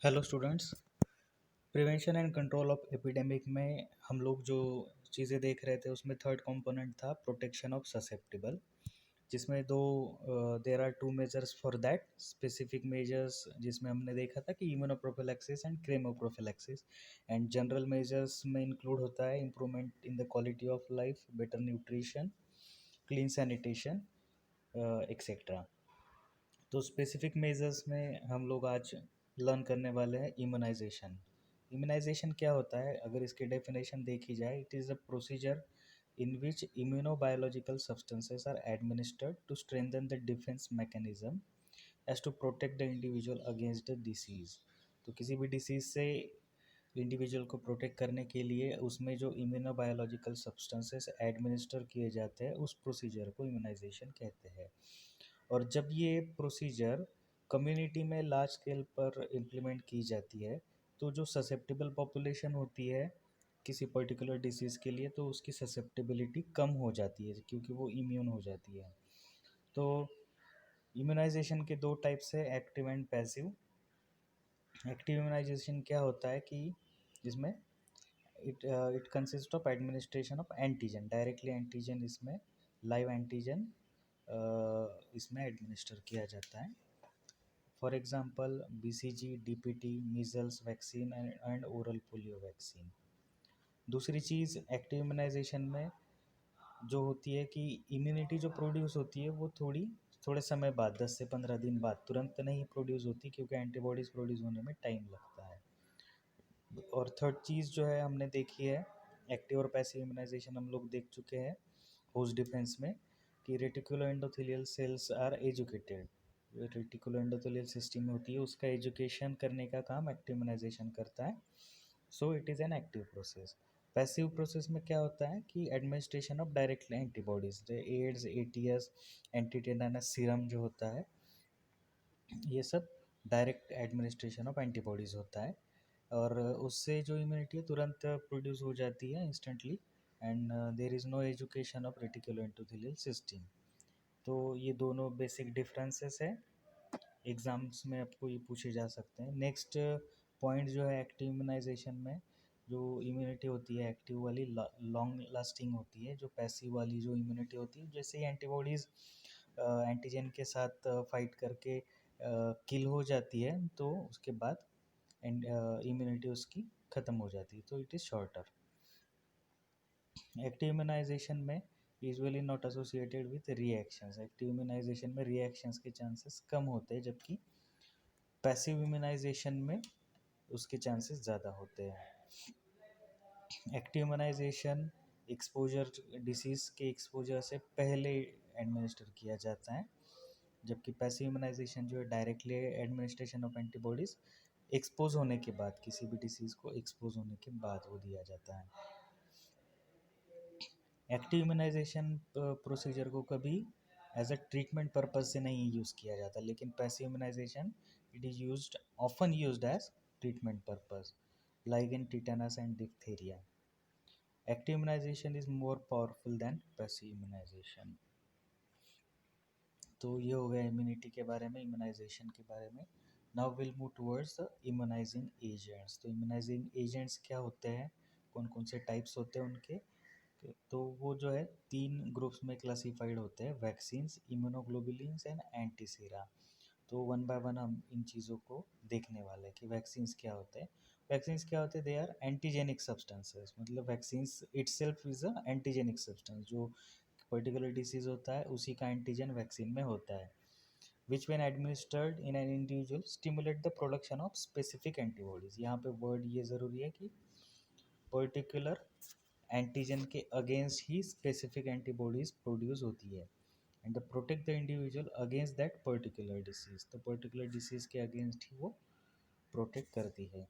Hello students. Prevention and control of epidemic में हम लोग जो चीज़ें देख रहे थे उसमें थर्ड कंपोनेंट था प्रोटेक्शन ऑफ ससेप्टिबल, जिसमें दो there are two measures for that specific measures, जिसमें हमने देखा था कि immunoprophylaxis and chemoprophylaxis. And general measures में इंक्लूड होता है improvement in the quality of life, better nutrition, clean sanitation etcetera. तो स्पेसिफिक मेजर्स में हम लोग आज लर्न करने वाले हैं इम्यूनाइजेशन। इम्यूनाइजेशन क्या होता है? अगर इसकी डेफिनेशन देखी जाए, it is a procedure in which immunobiological substances are administered to strengthen the defense mechanism as to protect the individual against the disease। तो किसी भी डिसीज़ से इंडिविजुअल को प्रोटेक्ट करने के लिए उसमें जो इम्यूनोबायोलॉजिकल सब्सटेंसेस एडमिनिस्टर किए जाते हैं उस प्रोसीजर को इम्यूनाइजेशन कहते हैं। और जब ये प्रोसीजर कम्युनिटी में लार्ज स्केल पर इम्प्लीमेंट की जाती है तो जो ससेप्टिबल पॉपुलेशन होती है किसी पर्टिकुलर डिसीज़ के लिए, तो उसकी ससेप्टिबिलिटी कम हो जाती है क्योंकि वो इम्यून हो जाती है। तो इम्यूनाइजेशन के दो टाइप्स है, active and passive. Active immunisation क्या होता है कि जिसमें it consist of administration of antigen, directly antigen, इसमें लाइव एंटीजन इसमें एडमिनिस्टर किया जाता है। For example BCG, DPT, measles vaccine and oral polio vaccine. दूसरी चीज़ एक्टिव इम्यूनाइजेशन में जो होती है कि इम्यूनिटी जो प्रोड्यूस होती है वो थोड़े समय बाद, 10 से 15 दिन बाद, तुरंत नहीं प्रोड्यूस होती क्योंकि एंटीबॉडीज़ प्रोड्यूस होने में टाइम लगता है। और थर्ड चीज़ जो है हमने देखी है, एक्टिव और पैसिव इम्यूनाइजेशन हम लोग देख चुके हैं होस्ट डिफेंस में, कि reticulo endothelial cells are educated. Reticulo endothelial system होती है, उसका एजुकेशन करने का काम एक्टिव इम्यूनाइजेशन करता है। So it is an active process. Passive process में क्या होता है कि administration of directly antibodies, AIDS, ATS, antitetanus serum जो होता है, ये सब डायरेक्ट एडमिनिस्ट्रेशन ऑफ एंटीबॉडीज़ होता है और उससे जो इम्यूनिटी है तुरंत प्रोड्यूस हो जाती है instantly. And there is no education of reticulo endothelial system. तो ये दोनों बेसिक डिफरेंसेस है, एग्ज़ाम्स में आपको ये पूछे जा सकते हैं। नेक्स्ट पॉइंट जो है एक्टिव इम्यूनाइजेशन में, जो इम्यूनिटी होती है एक्टिव वाली लॉन्ग लास्टिंग होती है, जो पैसिव वाली जो इम्यूनिटी होती है जैसे ही एंटीबॉडीज़ एंटीजन के साथ फाइट करके किल हो जाती है तो उसके बाद इम्यूनिटी उसकी ख़त्म हो जाती है, तो it is shorter. Active immunization में usually not associated with reactions. Active immunization में रिएक्शंस के चांसेस कम होते हैं, जबकि पैसिव इम्यूनाइजेशन में उसके चांसेस ज़्यादा होते हैं। एक्टिव इम्यूनाइजेशन एक्सपोजर, डिसीज़ के एक्सपोजर से पहले एडमिनिस्टर किया जाता है, जबकि पैसिव इम्यूनाइजेशन जो है directly administration of antibodies expose होने के बाद, किसी भी डिसीज़ को एक्सपोज होने के बाद वो दिया जाता है। एक्टिव इम्यूनाइजेशन प्रोसीजर को कभी एज अ ट्रीटमेंट पर्पज से नहीं यूज़ किया जाता, लेकिन passive immunisation it is used, often used as treatment purpose, like in tetanus and diphtheria. Active immunisation is more powerful than passive immunisation. तो ये हो गया इम्यूनिटी के बारे में, इम्यूनाइजेशन के बारे में। Now will move towards the immunising agents. तो इम्यूनाइजिंग एजेंट्स क्या होते हैं, कौन कौन से टाइप्स होते हैं उनके? तो वो जो है 3 ग्रुप्स में क्लासिफाइड होते हैं, वैक्सीन्स, इम्यूनोग्लोबुलिन्स एंड एंटीसीरा। तो वन बाय वन हम इन चीज़ों को देखने वाले हैं कि वैक्सीन्स क्या होते हैं। वैक्सीन्स क्या होते हैं? दे आर एंटीजेनिक सब्सटेंसेस, मतलब vaccines itself is a antigenic substance. जो पर्टिकुलर डिसीज़ होता है उसी का एंटीजन वैक्सीन में होता है, विच when administered in an individual stimulate the production of specific antibodies. यहाँ पे वर्ड ये ज़रूरी है कि पर्टिकुलर एंटीजन के अगेंस्ट ही स्पेसिफिक एंटीबॉडीज़ प्रोड्यूस होती है and protect the individual against that particular disease. तो पर्टिकुलर डिसीज़ के अगेंस्ट ही वो प्रोटेक्ट करती है।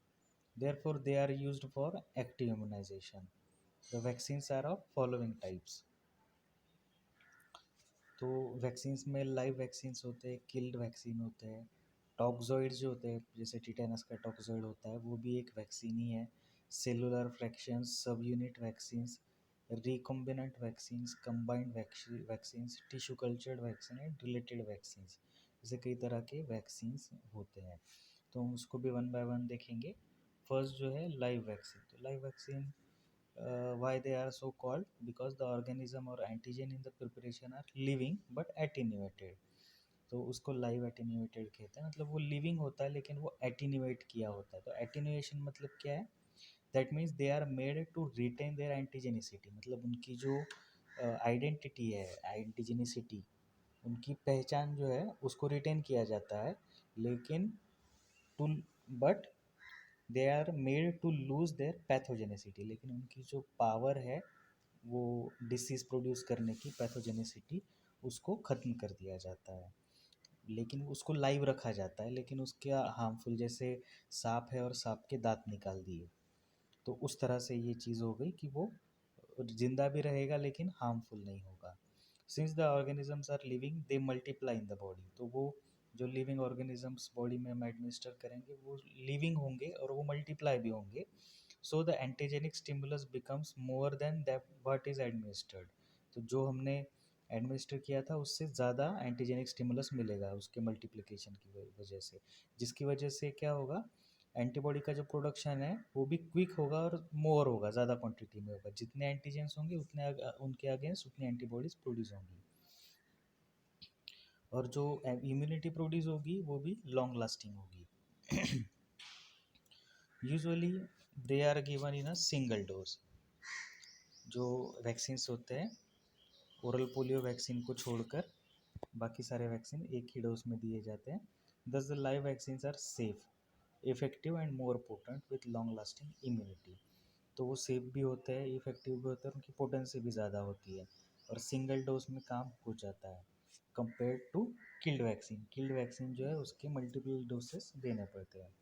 Therefore they are used for active immunisation. The vaccines are of following types. तो vaccines में लाइव वैक्सीन्स होते हैं, किल्ड वैक्सीन होते हैं, टॉक्सोइड्स जो होते हैं, जैसे टिटेनस का टॉक्सोइड होता है वो भी एक वैक्सीन ही है, सेलुलर फ्रैक्शंस, सब unit vaccines, recombinant vaccines, combined vaccines, tissue cultured vaccine and related vaccines, जैसे कई तरह के वैक्सीन्स होते हैं। तो हम उसको भी वन बाय वन देखेंगे। फर्स्ट जो है लाइव वैक्सीन। तो live vaccine why they are so called, because the organism or antigen in the preparation are living but attenuated। तो उसको लाइव एटीन्यूएटेड कहते हैं, मतलब वो लिविंग होता है लेकिन वो एटीन्यूएट किया होता है। तो एटीन्यूएशन मतलब क्या है? That means they are made to retain their antigenicity, मतलब उनकी जो आइडेंटिटी है, एंटीजेनिसिटी, उनकी पहचान जो है उसको रिटेन किया जाता है, लेकिन to but they are made to lose their pathogenicity, लेकिन उनकी जो पावर है वो डिसीज़ प्रोड्यूस करने की, पैथोजेनिसिटी, उसको ख़त्म कर दिया जाता है। लेकिन उसको लाइव रखा जाता है, लेकिन उसका हार्मफुल, जैसे सांप है और सांप के दांत निकाल दिए, तो उस तरह से ये चीज़ हो गई कि वो जिंदा भी रहेगा लेकिन हार्मफुल नहीं होगा। Since the organisms are living they multiply in the body, तो वो जो लिविंग ऑर्गेनिजम्स बॉडी में हम एडमिनिस्टर करेंगे वो लिविंग होंगे और वो मल्टीप्लाई भी होंगे। So the antigenic stimulus becomes more than that what is administered. तो जो हमने एडमिनिस्टर किया था उससे ज़्यादा एंटीजेनिक स्टिमुलस मिलेगा उसके मल्टीप्लिकेशन की वजह से, जिसकी वजह से क्या होगा, एंटीबॉडी का जो प्रोडक्शन है वो भी क्विक होगा और मोर होगा, ज़्यादा क्वांटिटी में होगा। जितने एंटीजेंस होंगे उतने उनके अगेंस्ट उतनी एंटीबॉडीज़ प्रोड्यूस होंगी, और जो इम्यूनिटी प्रोड्यूस होगी वो भी लॉन्ग लास्टिंग होगी। Usually they are given in a single dose. जो वैक्सीन्स होते हैं, ओरल पोलियो वैक्सीन को छोड़कर बाकी सारे वैक्सीन एक ही डोज में दिए जाते हैं। Thus the live vaccines are safe, effective and more potent with long lasting immunity. तो वो सेफ भी होते हैं, इफेक्टिव भी होते हैं, उनकी पोटेंसी भी ज़्यादा होती है और सिंगल डोज में काम हो जाता है compare to killed vaccine. Killed vaccine जो है उसके मल्टीपल डोसेस देने पड़ते हैं,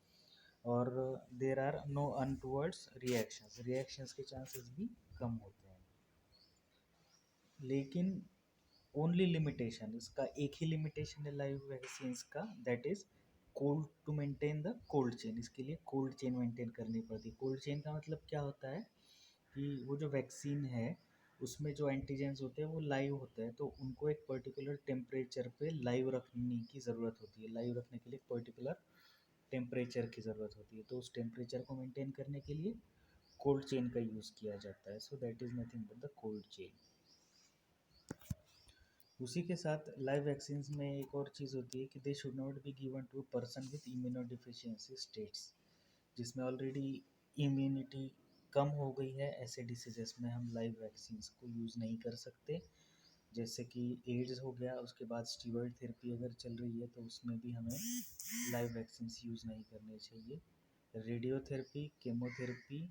और there are no untowards reactions, reactions के चांसेस भी कम होते हैं। लेकिन ओनली लिमिटेशन, इसका एक ही लिमिटेशन है लाइव वैक्सीन्स का, that is cold, to maintain the cold chain. इसके लिए कोल्ड चेन मेंटेन करनी पड़ती है। कोल्ड चेन का मतलब क्या होता है कि वो जो वैक्सीन है उसमें जो एंटीजेंस होते हैं वो लाइव होते हैं, तो उनको एक पर्टिकुलर टेम्परेचर पे लाइव रखने की ज़रूरत होती है। लाइव रखने के लिए एक पर्टिकुलर टेम्परेचर की ज़रूरत होती है, तो उस टेम्परेचर को मेंटेन करने के लिए कोल्ड चेन का यूज़ किया जाता है। सो that is nothing but the cold chain. उसी के साथ लाइव वैक्सीन्स में एक और चीज़ होती है कि they should not be given to a person with immunodeficiency states, जिसमें ऑलरेडी इम्यूनिटी कम हो गई है। ऐसे डिसीजेस में हम लाइव वैक्सीन्स को यूज़ नहीं कर सकते। जैसे कि एड्स हो गया, उसके बाद स्टीरॉयड थेरेपी अगर चल रही है तो उसमें भी हमें लाइव वैक्सीन्स यूज़ नहीं करने चाहिए। Radiotherapy, chemotherapy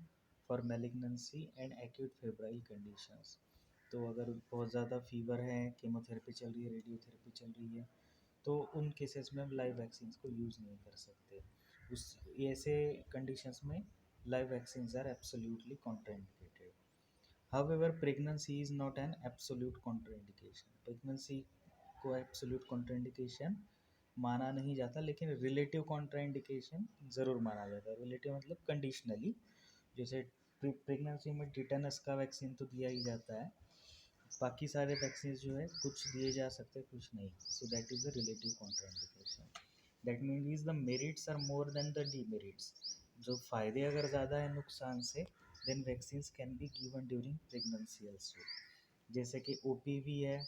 for malignancy and acute febrile conditions. तो अगर बहुत ज़्यादा फीवर है, केमोथेरेपी चल रही है, रेडियोथेरेपी चल रही है, तो उन केसेस में हम लाइव वैक्सीन्स को यूज़ नहीं कर सकते। उस ऐसे कंडीशंस में live vaccines are absolutely contraindicated. However pregnancy is not an absolute contraindication. Pregnancy को एब्सोल्यूट कॉन्ट्राइंडिकेशन माना नहीं जाता, लेकिन रिलेटिव कॉन्ट्राइंडिकेशन ज़रूर माना जाता है। रिलेटिव मतलब कंडीशनली, जैसे प्रेगनेंसी में टिटेनस का वैक्सीन तो दिया ही जाता है, बाकी सारे वैक्सीन जो है कुछ दिए जा सकते हैं, कुछ नहीं। So that is the relative contraindication. That means the merits are more then the demerits. जो फ़ायदे अगर ज़्यादा है नुकसान से, then vaccines can be given during pregnancy also. जैसे कि OPV है,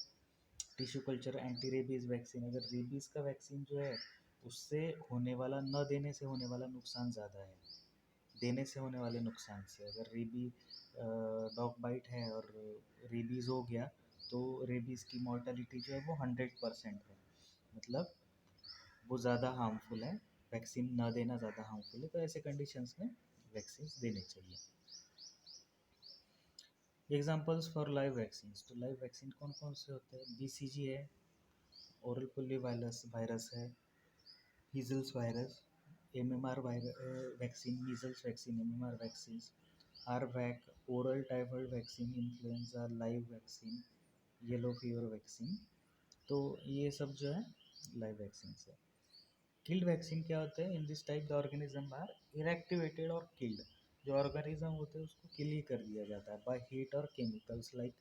tissue culture anti rabies vaccine. अगर रेबीज़ का वैक्सीन जो है उससे होने वाला, न देने से होने वाला नुकसान ज़्यादा है देने से होने वाले नुकसान से। अगर रेबी डॉग बाइट है और रेबीज़ हो गया तो रेबीज़ की मॉर्टेलिटी जो है वो 100% है, मतलब वो ज़्यादा हार्मफुल है। वैक्सीन ना देना ज़्यादा हार्मफुल है, तो ऐसे कंडीशंस में वैक्सीन देने चाहिए। Examples for live vaccine. तो लाइव वैक्सीन कौन कौन से होते हैं? BCG है, ओरल पोलियो वायरस है, measles virus, MMR vaccine, measles vaccine, MMR vaccine, RVAC, oral typhoid vaccine, influenza live vaccine, yellow fever vaccine. तो ये सब जो है लाइव वैक्सीन है। किल्ड वैक्सीन क्या होता है? In this type the organism are inactivated और किल्ड। जो ऑर्गेनिज्म होते हैं उसको किल ही कर दिया जाता है बाय हीट और केमिकल्स लाइक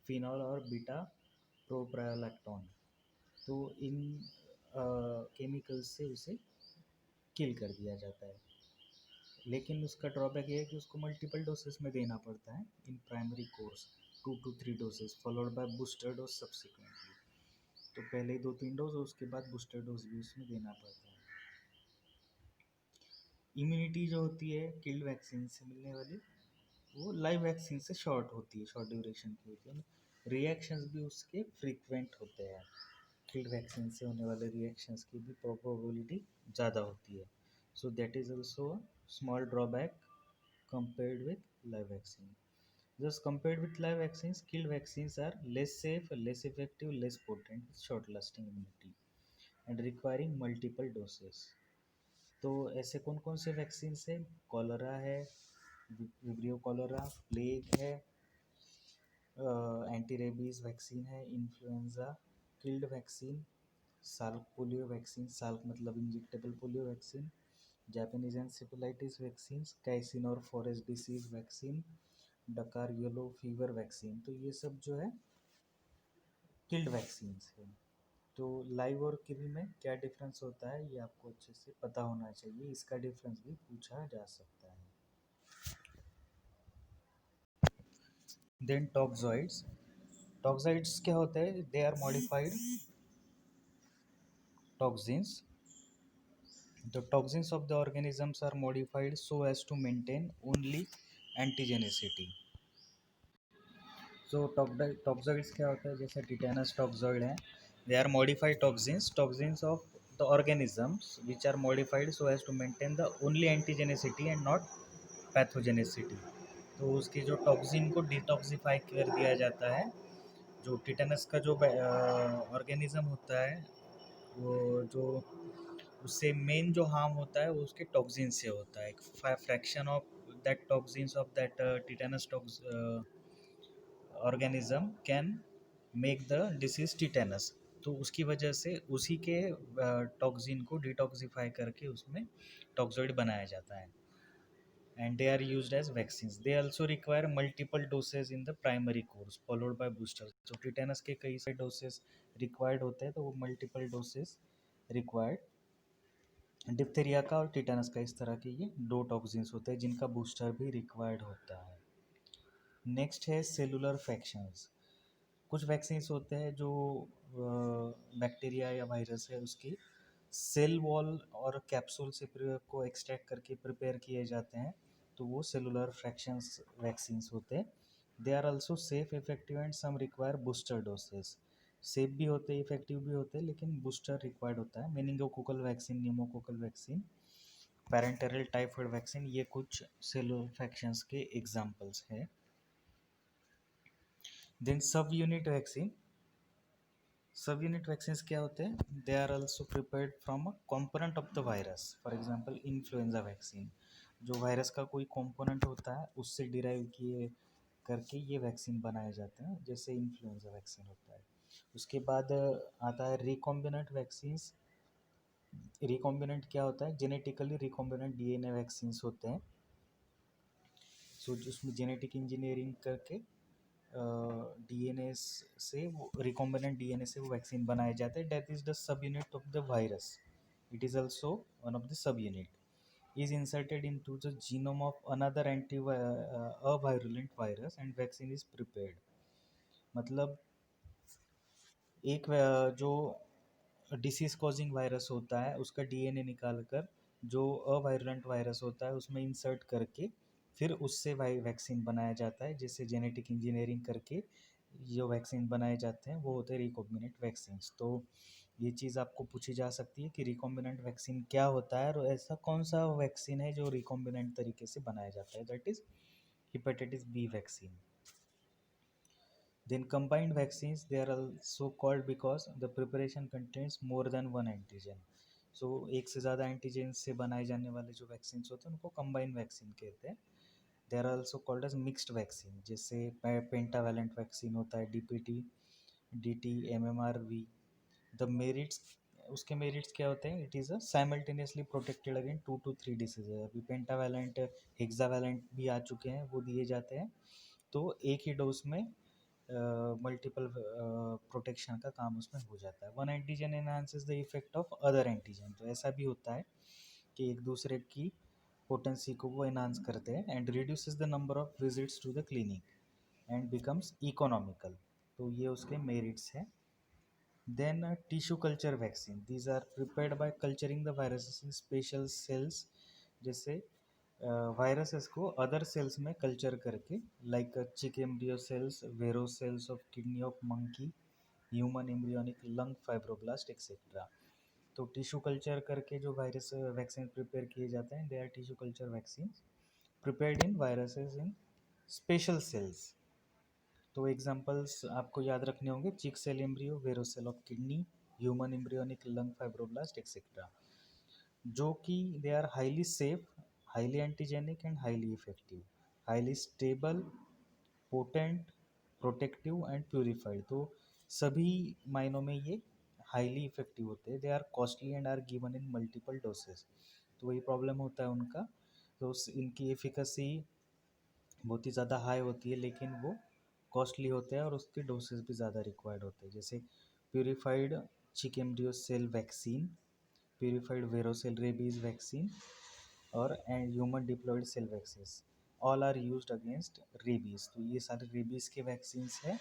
फिनॉल और बीटा प्रोप्रायोलैक्टोन। तो इन केमिकल्स से उसे किल कर दिया जाता है। लेकिन उसका ड्रॉबैक ये है कि उसको मल्टीपल डोसेस में देना पड़ता है in primary course, 2 to 3 doses followed by booster dose subsequently. तो पहले ही 2-3 डोज और उसके बाद बूस्टर डोज भी उसमें देना पड़ता है। इम्यूनिटी जो होती है किल्ड वैक्सीन से मिलने वाली, वो लाइव वैक्सीन से शॉर्ट होती है, शॉर्ट ड्यूरेशन की होती है। रिएक्शंस भी उसके फ्रीक्वेंट होते हैं, किल्ड वैक्सीन से होने वाले रिएक्शंस की भी प्रोबेबिलिटी ज़्यादा होती है। सो that is also small drawback compared with live vaccine. Thus, compared with live vaccines, killed vaccines are less safe, less effective, less potent, with short-lasting immunity, and requiring multiple doses. तो ऐसे कौन कौन से vaccine है? Cholera है, vibrio cholera, plague है, anti rabies vaccine है, influenza killed vaccine, Salk polio vaccine, Salk मतलब injectable polio vaccine, Japanese encephalitis vaccine, Kyasanur forest disease vaccine, Dakar yellow fever vaccine. तो ये सब जो है किल्ड वैक्सीन है। तो लाइव और किल में क्या डिफरेंस होता है ये आपको अच्छे से पता होना चाहिए, इसका डिफरेंस भी पूछा जा सकता है। देन टॉक्सॉइड्स। टॉक्सॉइड्स क्या होता है? They are modified toxins. The toxins of the organisms are modified so as to maintain only antigenicity. So toxoids क्या होता है? जैसे टिटेनस टॉक्सोइड है, they are modified toxins of the organisms which are modified so as to maintain the only antigenicity and not pathogenicity. तो उसकी जो toxin को detoxify कर दिया जाता है। जो टिटेनस का जो ऑर्गेनिज्म होता है, वो जो उससे मेन जो हार्म होता है वो उसके टॉक्सिन से होता है। एक fraction of that toxins of that tetanus organism can make the disease tetanus. तो उसकी वजह से उसी के टॉक्सिन को डिटॉक्सिफाई करके उसमें टॉक्सोइड बनाया जाता है। And they are used as vaccines. They also require multiple doses in the primary course followed by boosters. तो टिटेनस के कई सारे डोसेस रिक्वायर्ड होते हैं, तो वो मल्टीपल डोसेस रिक्वायर्ड। डिप्थेरिया का और टिटेनस का इस तरह के ये 2 टॉक्सिन्स होते हैं जिनका बूस्टर भी रिक्वायर्ड होता है। नेक्स्ट है सेलुलर फैक्शंस। कुछ वैक्सीन्स होते हैं जो बैक्टीरिया या वायरस है उसकी सेल वॉल और कैप्सूल से को एक्सट्रैक्ट करके प्रिपेयर किए जाते हैं, तो वो सेलुलर फ्रैक्शंस वैक्सीन्स होते हैं। They are also safe, effective and some require booster doses. Safe भी होते हैं, इफेक्टिव भी होते हैं, लेकिन बूस्टर रिक्वायर्ड होता है। Meningococcal vaccine, pneumococcal vaccine, parenteral typhoid vaccine, ये कुछ सेलुलर फैक्शंस के एग्जाम्पल्स हैं। Then sub unit vaccine. Sub unit vaccines क्या होते हैं? They are also prepared from a component of the virus. For example influenza vaccine, जो virus का कोई कंपोनेंट होता है उससे डिराइव किए करके ये वैक्सीन बनाए जाते हैं, जैसे इन्फ्लुएंजा वैक्सीन होता है। उसके बाद आता है रिकॉम्बिनेंट वैक्सीन्स। रिकॉम्बिनेंट क्या होता है? जेनेटिकली रिकॉम्बिनेंट डीएनए वैक्सीन्स होते हैं। सो उसमें जेनेटिक इंजीनियरिंग करके डीएनए से वो रिकॉम्बिनेंट डीएनए से वो वैक्सीन बनाए जाते हैं। That is the sub unit of the virus. It is also one of the sub unit is inserted into the genome of another anti virulent virus and vaccine is prepared. मतलब एक जो disease causing virus होता है उसका DNA निकाल कर जो अवायरुलेंट virus होता है उसमें इंसर्ट करके फिर उससे वैक्सीन बनाया जाता है। जैसे जेनेटिक इंजीनियरिंग करके जो वैक्सीन बनाए जाते हैं वो होते हैं रिकॉम्बिनेंट वैक्सीन। तो ये चीज़ आपको पूछी जा सकती है कि रिकॉम्बिनेंट वैक्सीन क्या होता है और ऐसा कौन सा वैक्सीन है जो रिकॉम्बिनेंट तरीके से बनाया जाता है। That is hepatitis B vaccine. Then combined vaccines, they are also called because the preparation contains more than one antigen. So एक से ज़्यादा एंटीजन से बनाए जाने वाले जो वैक्सीन होते हैं उनको कंबाइन वैक्सीन कहते हैं। They are also called as mixed vaccine, जैसे पेंटावैलेंट वैक्सीन होता है, DPT, DT, MMRV. The merits, उसके मेरिट्स क्या होते हैं? It is a simultaneously protected against 2 to 3 disease. अभी पेंटावैलेंट, हेक्सावैलेंट भी आ चुके हैं, वो दिए जाते हैं। तो एक ही डोज में मल्टीपल प्रोटेक्शन का काम उसमें हो जाता है। One antigen enhances the effect of other antigen. तो ऐसा भी होता है कि एक दूसरे की पोटेंसी को वो एनहांस करते हैं and reduces the number of visits to the clinic and becomes economical. तो ये उसके मेरिट्स हैं। Then tissue culture vaccine, these are prepared by culturing the viruses in special cells. जैसे वायरसेस को अदर सेल्स में कल्चर करके, like chick embryo cells, vero cells of kidney of monkey, human embryonic lung fibroblast etcetera. तो tissue culture करके जो virus vaccine prepare किए जाते हैं, they are tissue culture vaccine prepared in viruses in special cells. तो examples आपको याद रखने होंगे, chick cell embryo, Vero cell of kidney, human embryonic lung fibroblast etcetera, जो कि they are highly safe, highly antigenic and highly effective, highly stable, potent, protective and purified. तो सभी मायनों में ये हाईली इफेक्टिव होते हैं। They are costly and are given in multiple doses. तो वही प्रॉब्लम होता है उनका, तो इनकी एफिकेसी बहुत ही ज़्यादा हाई होती है, लेकिन वो कॉस्टली होते हैं और उसके डोसेस भी ज़्यादा रिक्वायर्ड होते हैं। जैसे purified chick embryo cell vaccine, purified Vero cell rabies vaccine और human diploid cell vaccine, all are used against rabies. तो ये सारे रेबीज के वैक्सीन्स हैं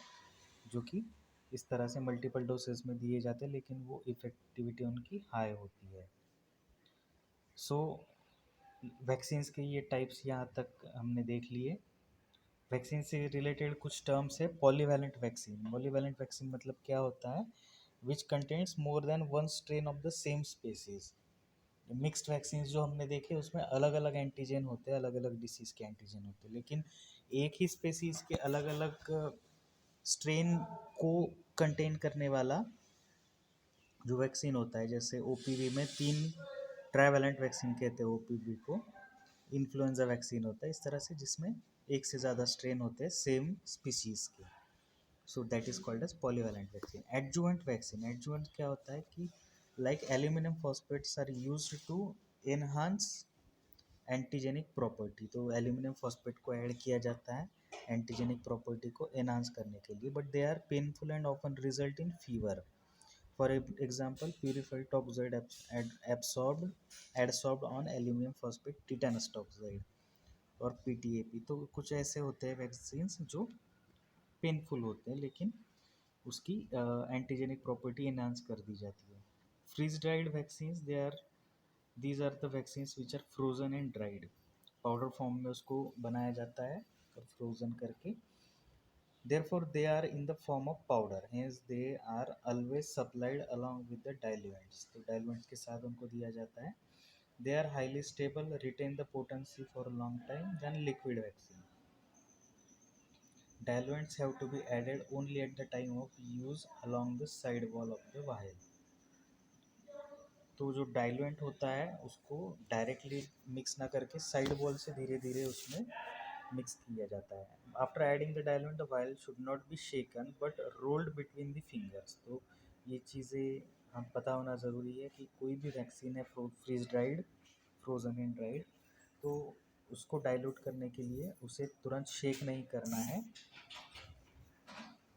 जो कि इस तरह से मल्टीपल डोसेज में दिए जाते हैं, लेकिन वो इफेक्टिविटी उनकी हाई होती है। सो वैक्सीन्स के ये टाइप्स यहाँ तक हमने देख लिए। वैक्सीन से रिलेटेड कुछ टर्म्स है। पॉलीवैलेंट वैक्सीन, पॉलीवैलेंट वैक्सीन मतलब क्या होता है, which contains more than one strain of the same species. Mixed vaccine जो हमने देखे उसमें अलग अलग एंटीजन होते हैं, अलग अलग डिसीज के एंटीजन होते हैं, लेकिन एक ही स्पेसीज के अलग अलग स्ट्रेन को कंटेन करने वाला जो वैक्सीन होता है, जैसे ओपीवी में 3 ट्राइवेलेंट वैक्सीन कहते हैं ओपीवी को, इन्फ्लुएंजा वैक्सीन होता है इस तरह से, जिसमें एक से ज़्यादा स्ट्रेन होते हैं सेम स्पीसीज के। So that is called as polyvalent vaccine. Adjuvant vaccine, adjuvant क्या होता है कि like aluminium phosphates are used to enhance antigenic property. तो एल्यूमिनियम फॉस्फेट को ऐड किया जाता है एंटीजेनिक प्रॉपर्टी को एनहांस करने के लिए, but they are painful and often result in fever. For example purified toxoid adsorbed on aluminium phosphate tetanus toxoid और पीटीएपी। तो कुछ ऐसे होते हैं वैक्सीन जो पेनफुल होते हैं, लेकिन उसकी एंटीजेनिक प्रॉपर्टी एनहांस कर दी जाती है। Freeze dried vaccine, these are the vaccine which are frozen and dried. Powder form में उसको बनाया जाता है और फ्रोजन करके, therefore they are in the form of powder, hence they are always supplied along with the diluents। तो diluents के साथ उनको दिया जाता है। they are highly stable, retain the potency for a long time than liquid vaccine। diluents have to be added only at the time of use along the side wall of the vial। तो जो diluent होता है उसको directly mix ना करके side wall से धीरे धीरे उसमें मिक्स किया जाता है। After adding the diluent the vial should not be shaken but rolled between the fingers. तो ये चीज़ें हम पता होना ज़रूरी है कि कोई भी वैक्सीन है freeze dried, frozen and dried, तो उसको डाइल्यूट करने के लिए उसे तुरंत शेक नहीं करना है।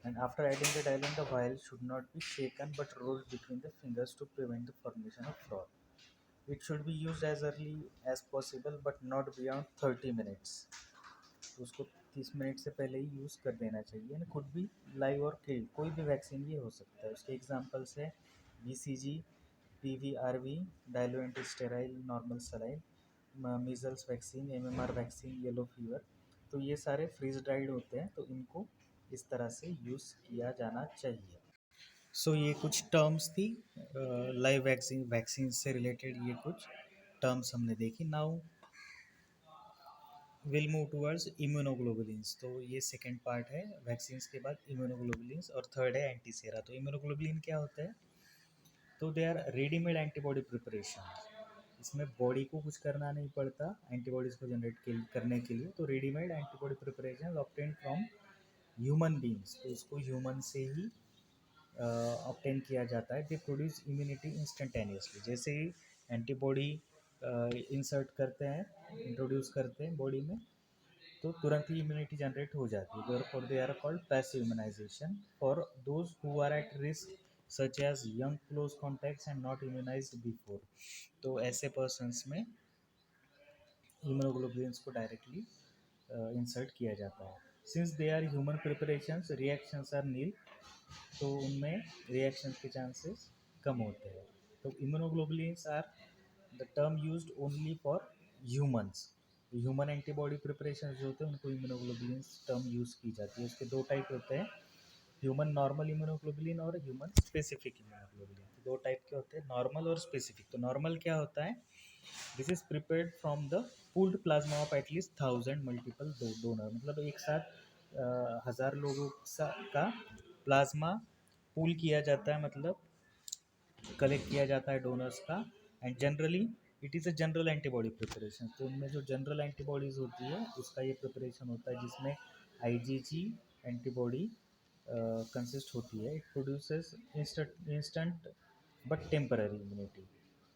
And after adding the diluent, the vial should not be shaken but rolled between the fingers to prevent the formation of froth। It should be used as early as possible but not beyond 30 minutes। तो उसको 30 minute से पहले ही use कर देना चाहिए। खुद भी live और किल कोई भी वैक्सीन ये हो सकता है। उसके एग्जांपल्स है BCG, PVRV, diluent sterile normal saline, measles vaccine, MMR vaccine, yellow fever. तो ये सारे फ्रीज ड्राइड होते हैं, तो इनको इस तरह से यूज़ किया जाना चाहिए। सो ये कुछ टर्म्स थी लाइव वैक्सीन से रिलेटेड, ये कुछ टर्म्स हमने देखी। Now will move towards immunoglobulins. तो ये सेकेंड पार्ट है वैक्सीन्स के बाद इम्यूनोग्लोबुलिन्स, और थर्ड है एंटीसेरा। तो इम्यूनोग्लोबुलिन क्या होता है, तो they are readymade antibody preparation. इसमें बॉडी को कुछ करना नहीं पड़ता एंटीबॉडीज़ को जनरेट करने के लिए। तो readymade antibody preparation obtain from human beings, तो उसको ह्यूमन से ही ऑब्टेन किया जाता है। They produce immunity instantaneously. जैसे ही एंटीबॉडी इंसर्ट करते हैं, इंट्रोड्यूस करते हैं बॉडी में, तो तुरंत ही इम्यूनिटी जनरेट हो जाती है। For they are called passive immunization. For those who are at risk such as young close contacts and not immunized before. तो ऐसे पर्सन्स में इम्यूनोग्लोबुलिन्स को डायरेक्टली इंसर्ट किया जाता है। Since they are human preparations, reactions are nil, तो उनमें reaction के चांसेस कम होते हैं। तो immunoglobulins are the term used only for humans. Human antibody preparation जो होते हैं उनको इम्यूनोग्लोबुलिन्स टर्म यूज़ की जाती है। उसके दो टाइप होते हैं, ह्यूमन नॉर्मल इम्यूनोग्लोबुलिन और ह्यूमन स्पेसिफिक इम्यूनोग्लोबुलिन। दो टाइप के होते हैं, नॉर्मल और स्पेसिफिक। तो नॉर्मल क्या होता है? This is prepared from the pooled plasma of at least 1000 multiple donor. मतलब एक साथ 1000 लोगों का प्लाज्मा पूल किया जाता है, मतलब कलेक्ट किया जाता है डोनर्स का। And generally it is a general antibody preparation. तो उनमें जो जनरल एंटीबॉडीज़ होती है उसका ये प्रिपरेशन होता है, जिसमें आईजीजी एंटीबॉडी कंसिस्ट होती है। It produces instant but temporary immunity.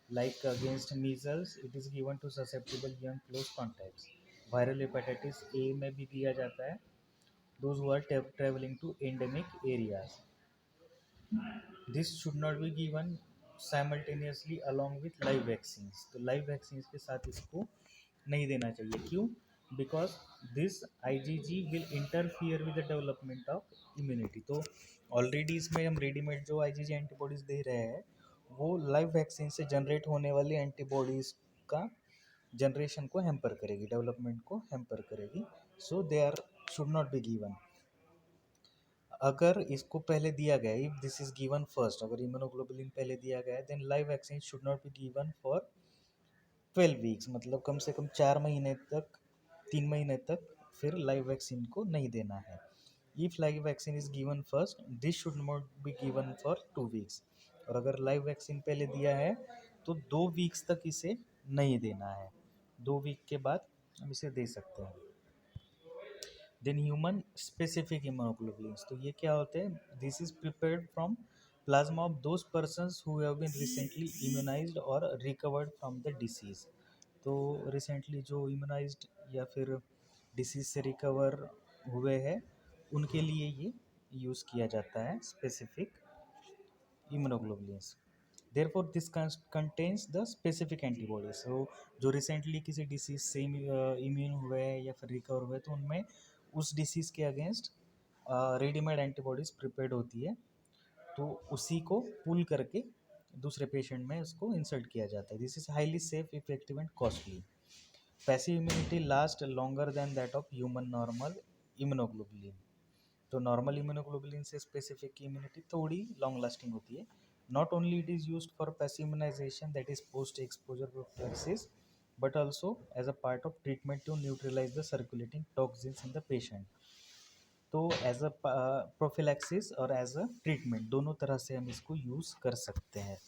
Like against measles it is given to susceptible young close contacts. Viral hepatitis A में भी दिया जाता है, those who are travelling to endemic areas. This should not be given simultaneously along with live vaccines. तो live vaccines के साथ इसको नहीं देना चाहिए। क्यों? Because this IgG will interfere with the development of immunity. तो ऑलरेडी इसमें हम रेडीमेड जो आईजीजी एंटीबॉडीज़ दे रहे हैं वो लाइव वैक्सीन से जनरेट होने वाली एंटीबॉडीज़ का जनरेशन को हैम्पर करेगी, डेवलपमेंट को हैम्पर करेगी। So they are should not be given. अगर इसको पहले दिया गया, if this is given first, अगर इम्यूनोग्लोबुलिन पहले दिया गया है, then live vaccine should not be given for 12 weeks. मतलब कम से कम 4 महीने तक, 3 महीने तक फिर लाइव वैक्सीन को नहीं देना है। If live vaccine is given first, this should not be given for 2 weeks. और अगर लाइव वैक्सीन पहले दिया है तो 2 वीक्स तक इसे नहीं देना है। 2 वीक के बाद हम इसे दे सकते हैं। देन ह्यूमन स्पेसिफिक इम्यूनोग्लोबुलिन्स, तो ये क्या होते हैं? This is prepared from plasma of those persons who have been recently immunized और रिकवर्ड फ्रॉम द डिसीज। तो रिसेंटली जो इम्यूनाइज्ड या फिर डिसीज से रिकवर हुए हैं उनके लिए ये यूज़ किया जाता है specific immunoglobulins। Therefore this contains the specific antibodies। so जो रिसेंटली किसी डिसीज से इम्यून हुए हैं या फिर रिकवर हुए तो उनमें उस डिसीज के अगेंस्ट रेडीमेड एंटीबॉडीज प्रिपेयर्ड होती है, तो उसी को पुल करके दूसरे पेशेंट में उसको इंसर्ट किया जाता है। This is highly safe, effective and costly. Passive immunity last longer than that of human normal immunoglobulin. तो नॉर्मल इम्यूनोग्लोबुलिन से स्पेसिफिक की इम्यूनिटी थोड़ी लॉन्ग लास्टिंग होती है। Not only it is used for passive immunization, that is post exposure prophylaxis, but also as a part of treatment to neutralize the circulating toxins in the patient। तो as a prophylaxis और as a treatment दोनों तरह से हम इसको use कर सकते हैं।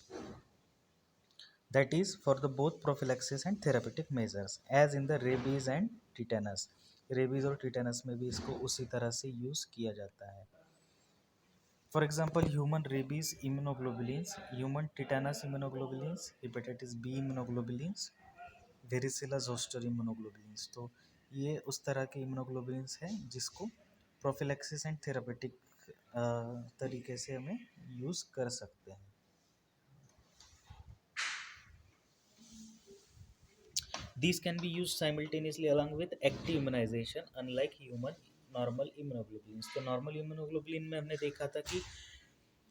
That is for the both prophylaxis and therapeutic measures as in the rabies and tetanus. Rabies और टिटेनस में भी इसको उसी तरह से यूज़ किया जाता है। For example human rabies immunoglobulins, human tetanus immunoglobulins, hepatitis B immunoglobulins, varicella zoster immunoglobulins. तो ये उस तरह के इम्यूनोग्लोबुलिन्स हैं जिसको प्रोफिलैक्सिस एंड थेरापेटिक तरीके से हमें यूज़ कर सकते हैं। These can be used simultaneously along with active immunization unlike human normal immunoglobulins। तो नॉर्मल इम्यूनोग्लोबुलिन में हमने देखा था कि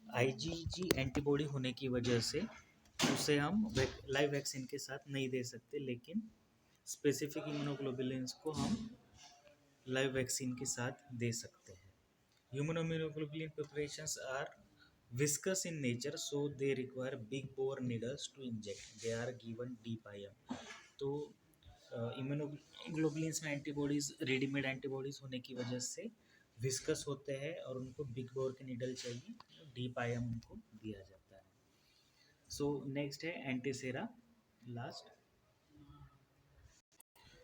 आईजीजी एंटीबॉडी होने की वजह से उसे हम लाइव वैक्सीन के साथ नहीं दे सकते, लेकिन स्पेसिफिक इम्यूनोग्लोबुलिन्स को हम लाइव वैक्सीन के साथ दे सकते हैं। Human immunoglobulin preparations are viscous in nature, so they require big bore needles to inject, they are given deep IM। तो इम्यूनोग्लोबुलिन्स में एंटीबॉडीज़ रेडीमेड एंटीबॉडीज़ होने की वजह से विस्कस होते हैं और उनको बिग बोर के नीडल चाहिए, डीप आईएम उनको दिया जाता है। सो नेक्स्ट है antisera, last.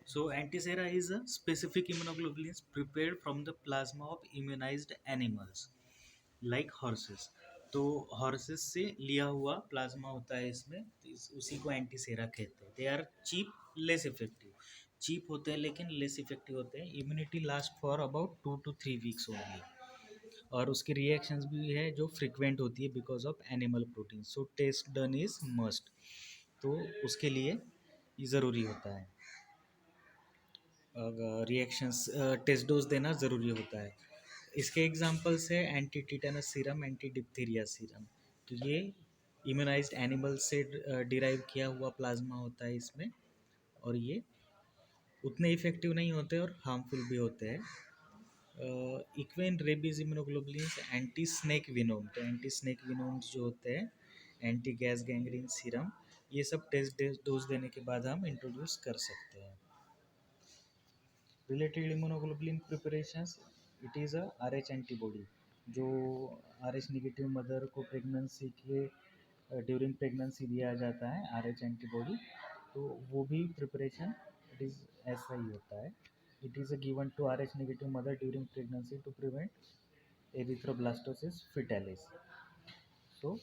So antisera is a specific immunoglobulins prepared from the plasma of immunized animals like horses। तो हॉर्सेस से लिया हुआ प्लाज्मा होता है इसमें, तो उसी को एंटीसेरा कहते हैं। They are cheap, less effective. Cheap होते हैं लेकिन लेस इफेक्टिव होते हैं। Immunity last for about 2 to 3 weeks only. और उसकी रिएक्शंस भी है जो फ्रिक्वेंट होती है because of animal protein. So test done is must, तो उसके लिए ये ज़रूरी होता है, रिएक्शंस टेस्ट डोज देना ज़रूरी होता है। इसके एग्जांपल्स है anti tetanus serum, anti diphtheria serum. तो ये इम्यूनाइज्ड एनिमल से डिराइव किया हुआ प्लाज्मा होता है इसमें, और ये उतने इफेक्टिव नहीं होते और हार्मफुल भी होते हैं। Equine rabies immunoglobulins, anti snake venom, तो एंटी स्नेक विनोम्स जो होते हैं, एंटी गैस गैंग्रीन सीरम, ये सब टेस्ट डोज देने के बाद हम इंट्रोड्यूस कर सकते हैं। Related immunoglobulin preparations, it is a RH antibody, जो RH निगेटिव मदर को प्रेगनेंसी के ड्यूरिंग प्रेगनेंसी दिया जाता है RH एंटीबॉडी, तो वो भी प्रिपरेशन इट इज़ ऐसा ही होता है। It is given to RH negative mother during pregnancy to prevent erythroblastosis fetalis. So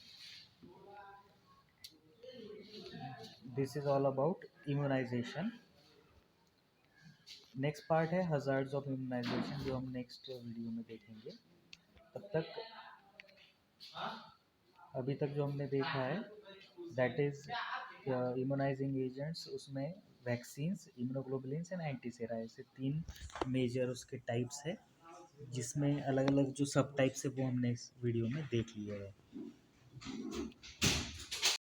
this is all about immunization. Next part है हजार्ड्स ऑफ इम्यूनाइजेशन, जो हम नेक्स्ट वीडियो में देखेंगे। तब तक अभी तक जो हमने देखा है दैट इज इम्यूनाइजिंग एजेंट्स, उसमें वैक्सीन्स, इम्यूनोग्लोबुलिन्स एंड एंटीसेरा, ऐसे 3 मेजर उसके टाइप्स है, जिसमें अलग अलग जो सब टाइप्स है वो हमने इस वीडियो में देख लिए है।